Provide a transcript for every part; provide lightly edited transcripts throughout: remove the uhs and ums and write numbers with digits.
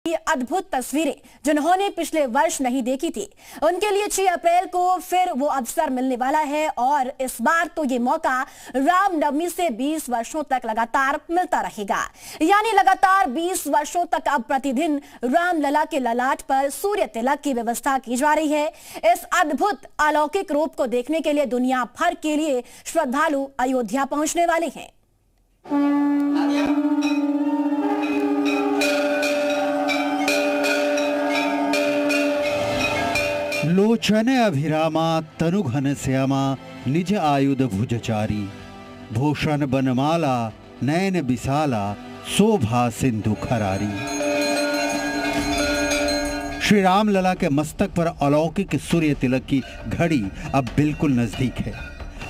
ये अद्भुत तस्वीरें जिन्होंने पिछले वर्ष नहीं देखी थी, उनके लिए 6 अप्रैल को फिर वो अवसर मिलने वाला है और इस बार तो ये मौका रामनवमी से 20 वर्षों तक लगातार मिलता रहेगा। यानी लगातार 20 वर्षों तक अब प्रतिदिन रामलला के ललाट पर सूर्य तिलक की व्यवस्था की जा रही है। इस अद्भुत अलौकिक रूप को देखने के लिए दुनिया भर के लिए श्रद्धालु अयोध्या पहुंचने वाले हैं। लोचन अभिरामा तनुघन श्यामा निज आयुध भुजचारी भूषण बनमाला नयन विशाला शोभा सिंधु खरारी। श्री राम लला के मस्तक पर अलौकिक सूर्य तिलक की घड़ी अब बिल्कुल नजदीक है,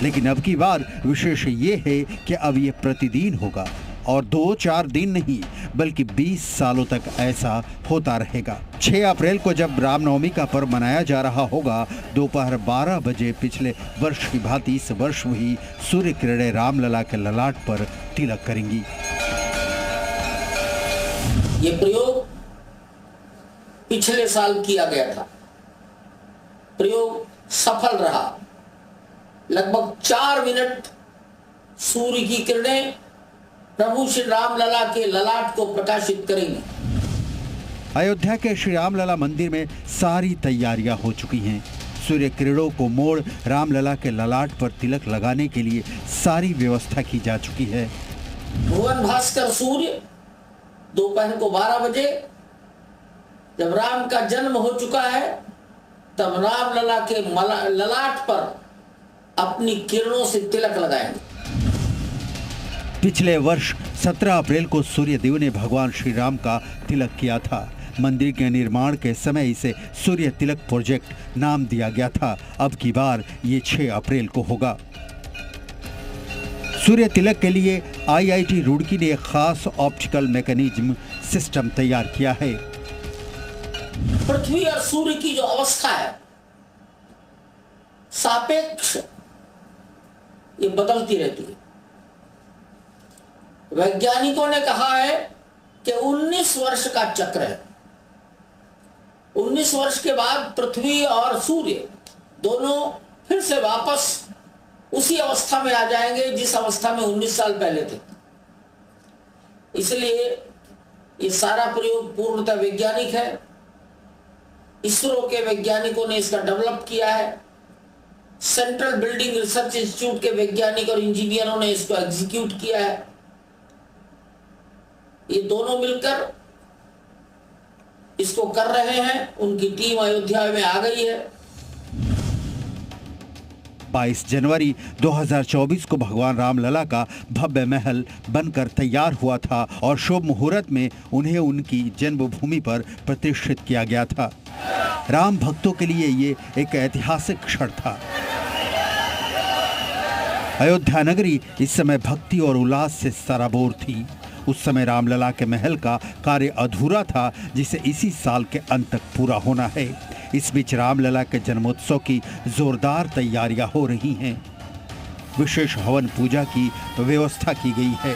लेकिन अब की बार विशेष ये है कि अब ये प्रतिदिन होगा और 2-4 दिन नहीं बल्कि 20 सालों तक ऐसा होता रहेगा। 6 अप्रैल को जब रामनवमी का पर्व मनाया जा रहा होगा, दोपहर 12 बजे पिछले वर्ष की भांति इस वर्ष भी सूर्य किरणें रामलला के ललाट पर तिलक करेंगी। ये प्रयोग पिछले साल किया गया था, प्रयोग सफल रहा। लगभग 4 मिनट सूर्य की किरणें प्रभु श्री रामलला के ललाट को प्रकाशित करेंगी। अयोध्या के श्री रामलला मंदिर में सारी तैयारियां हो चुकी हैं। सूर्य किरणों को मोड़ रामलला के ललाट पर तिलक लगाने के लिए सारी व्यवस्था की जा चुकी है। भुवन भास्कर सूर्य दोपहर को 12 बजे जब राम का जन्म हो चुका है, तब रामलला के ललाट पर अपनी किरणों से तिलक लगाएंगे। पिछले वर्ष 17 अप्रैल को सूर्यदेव ने भगवान श्री राम का तिलक किया था। मंदिर के निर्माण के समय इसे सूर्य तिलक प्रोजेक्ट नाम दिया गया था। अब की बार ये 6 अप्रैल को होगा। सूर्य तिलक के लिए IIT रुड़की ने एक खास ऑप्टिकल मैकेनिज्म सिस्टम तैयार किया है। पृथ्वी और सूर्य की जो अवस्था है सापेक्ष, ये बदलती रहती है। वैज्ञानिकों ने कहा है कि 19 वर्ष का चक्र है। 19 वर्ष के बाद पृथ्वी और सूर्य दोनों फिर से वापस उसी अवस्था में आ जाएंगे जिस अवस्था में 19 साल पहले थे। इसलिए ये सारा प्रयोग पूर्णतः वैज्ञानिक है। इसरो के वैज्ञानिकों ने इसका डेवलप किया है। सेंट्रल बिल्डिंग रिसर्च इंस्टीट्यूट के वैज्ञानिक और इंजीनियरों ने इसको एग्जीक्यूट किया है। ये दोनों मिलकर इसको कर रहे हैं। उनकी टीम अयोध्या में आ गई है। 22 जनवरी 2024 को भगवान रामलला का भव्य महल बनकर तैयार हुआ था और शुभ मुहूर्त में उन्हें उनकी जन्मभूमि पर प्रतिष्ठित किया गया था। राम भक्तों के लिए ये एक ऐतिहासिक क्षण था। अयोध्या नगरी इस समय भक्ति और उल्लास से सराबोर थी। उस समय रामलला के महल का कार्य अधूरा था, जिसे इसी साल के अंत तक पूरा होना है। इस बीच रामलला के जन्मोत्सव की जोरदार तैयारियां हो रही हैं। विशेष हवन पूजा की व्यवस्था की गई है।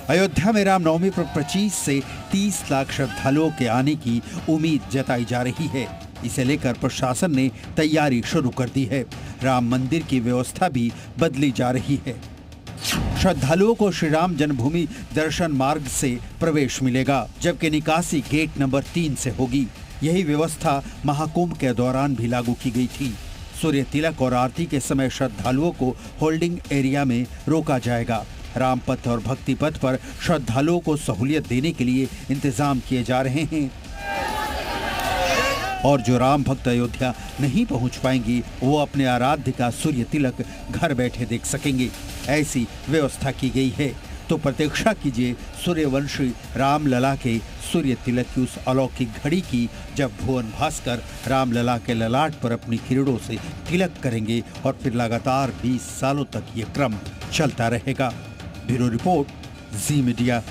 अयोध्या में रामनवमी पर 25 से 30 लाख श्रद्धालुओं के आने की उम्मीद जताई जा रही है। इसे लेकर प्रशासन ने तैयारी शुरू कर दी है। राम मंदिर की व्यवस्था भी बदली जा रही है। श्रद्धालुओं को श्री राम जन्मभूमि दर्शन मार्ग से प्रवेश मिलेगा, जबकि निकासी गेट नंबर 3 से होगी। यही व्यवस्था महाकुंभ के दौरान भी लागू की गई थी। सूर्य तिलक और आरती के समय श्रद्धालुओं को होल्डिंग एरिया में रोका जाएगा। रामपथ और भक्ति पथ पर श्रद्धालुओं को सहूलियत देने के लिए इंतजाम किए जा रहे हैं और जो राम भक्त अयोध्या नहीं पहुंच पाएंगी, वो अपने आराध्य का सूर्य तिलक घर बैठे देख सकेंगे। ऐसी व्यवस्था की गई है। तो प्रतीक्षा कीजिए सूर्यवंशी रामलला के सूर्य तिलक की उस अलौकिक घड़ी की, जब भुवन भास्कर रामलला के ललाट पर अपनी किरणों से तिलक करेंगे और फिर लगातार 20 सालों तक ये क्रम चलता रहेगा। ब्यूरो रिपोर्ट, जी मीडिया।